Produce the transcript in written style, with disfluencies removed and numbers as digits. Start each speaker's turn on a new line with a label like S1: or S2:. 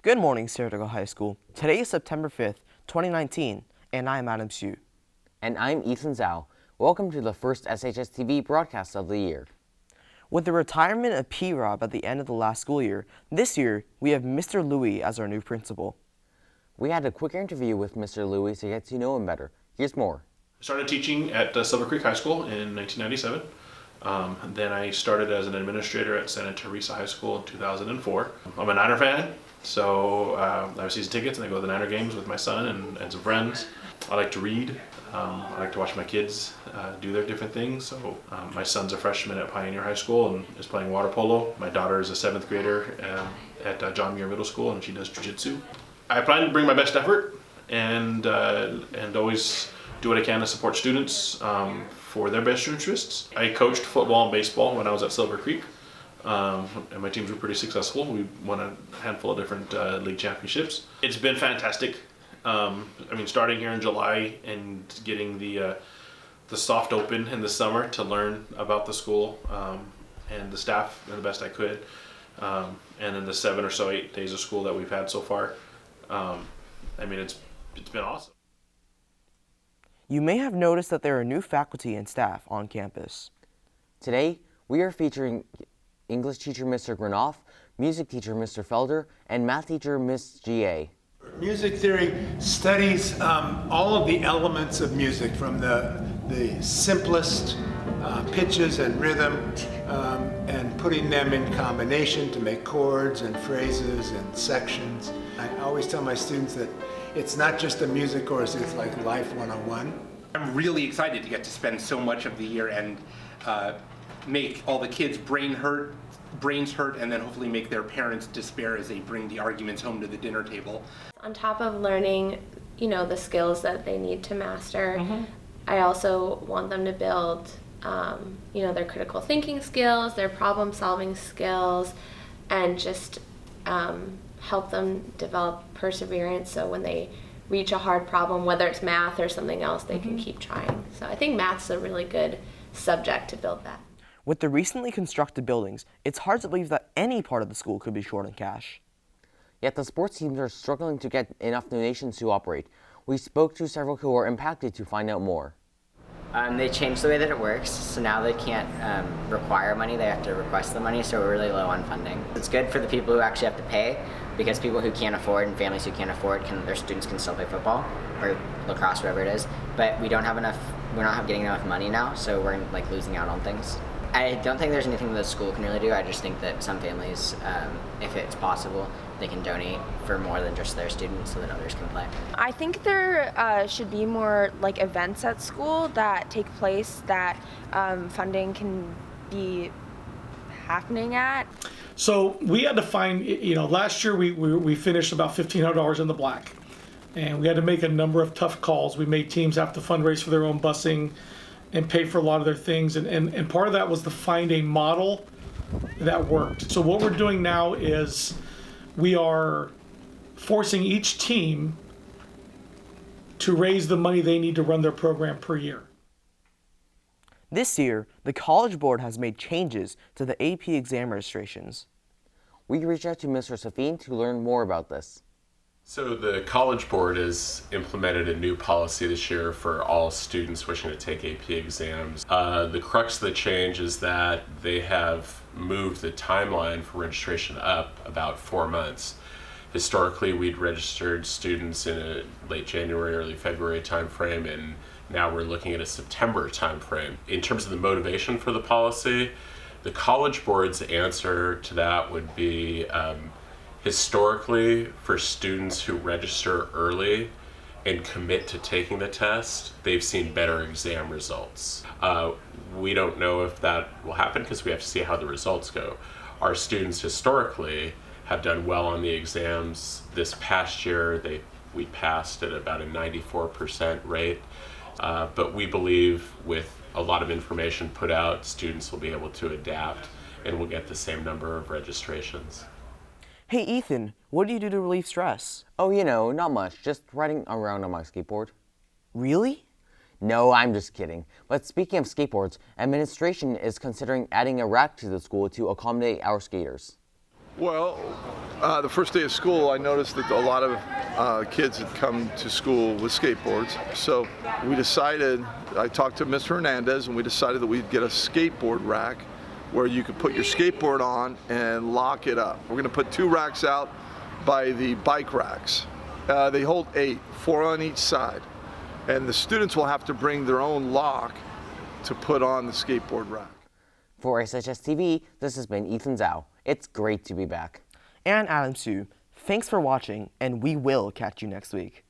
S1: Good morning, Saratoga High School. Today is September 5th, 2019, and I'm Adam Hsu.
S2: And I'm Ethan Zhao. Welcome to the first SHSTV broadcast of the year.
S1: With the retirement of P-Rob at the end of the last school year, this year we have Mr. Louie as our new principal.
S2: We had a quick interview with Mr. Louie to get to know him better. Here's more.
S3: I started teaching at Silver Creek High School in 1997. Then I started as an administrator at Santa Teresa High School in 2004. I'm a Niner fan, so I have season tickets and I go to the Niner games with my son and some friends. I like to read. I like to watch my kids do their different things. So my son's a freshman at Pioneer High School and is playing water polo. My daughter is a 7th grader at John Muir Middle School and she does jiu-jitsu. I plan to bring my best effort and always do what I can to support students for their best interests. I coached football and baseball when I was at Silver Creek, and my teams were pretty successful. We won a handful of different league championships. It's been fantastic. Starting here in July and getting the soft open in the summer to learn about the school and the staff the best I could, and then the 7 or so 8 days of school that we've had so far. It's been awesome.
S1: You may have noticed that there are new faculty and staff on campus.
S2: Today, we are featuring English teacher Mr. Granoff, music teacher Mr. Felder, and math teacher Miss G.A.
S4: Music theory studies all of the elements of music, from the simplest pitches and rhythm, and putting them in combination to make chords and phrases and sections. I always tell my students that it's not just a music course, it's like life 101.
S5: I'm really excited to get to spend so much of the year and make all the kids' brains hurt, and then hopefully make their parents despair as they bring the arguments home to the dinner table.
S6: On top of learning, the skills that they need to master, I also want them to build, their critical thinking skills, their problem-solving skills, and just help them develop perseverance, so when they reach a hard problem, whether it's math or something else, they can keep trying. So I think math's a really good subject to build that.
S1: With the recently constructed buildings, it's hard to believe that any part of the school could be short on cash.
S2: Yet the sports teams are struggling to get enough donations to operate. We spoke to several who are impacted to find out more.
S7: They changed the way that it works, so now they can't require money, they have to request the money, so we're really low on funding. It's good for the people who actually have to pay, because people who can't afford and families who can't afford, their students can still play football or lacrosse, whatever it is, but we're not getting enough money now, so we're losing out on things. I don't think there's anything that the school can really do. I just think that some families, if it's possible, they can donate for more than just their students so that others can play.
S8: I think there should be more events at school that take place that funding can be happening at.
S9: So we had to find, last year we finished about $1,500 in the black, and we had to make a number of tough calls. We made teams have to fundraise for their own busing and pay for a lot of their things, and part of that was to find a model that worked. So what we're doing now is we are forcing each team to raise the money they need to run their program per year.
S1: This year, the College Board has made changes to the AP exam registrations.
S2: We reached out to Mr. Safin to learn more about this.
S10: So the College Board has implemented a new policy this year for all students wishing to take AP exams. The crux of the change is that they have moved the timeline for registration up about 4 months. Historically, we'd registered students in a late January, early February timeframe, and now we're looking at a September timeframe. In terms of the motivation for the policy, the College Board's answer to that would be historically, for students who register early and commit to taking the test, they've seen better exam results. We don't know if that will happen because we have to see how the results go. Our students historically have done well on the exams. This past year, we passed at about a 94% rate, but we believe with a lot of information put out, students will be able to adapt and we'll get the same number of registrations.
S1: Hey Ethan, what do you do to relieve stress?
S2: Oh, not much. Just riding around on my skateboard.
S1: Really?
S2: No, I'm just kidding. But speaking of skateboards, administration is considering adding a rack to the school to accommodate our skaters.
S11: Well, the first day of school, I noticed that a lot of kids had come to school with skateboards. So we decided, I talked to Mr. Hernandez, and we decided that we'd get a skateboard rack where you could put your skateboard on and lock it up. We're going to put 2 racks out by the bike racks. They hold 8, 4 on each side. And the students will have to bring their own lock to put on the skateboard rack.
S2: For SHSTV, this has been Ethan Zhao. It's great to be back.
S1: And Adam Sue, thanks for watching, and we will catch you next week.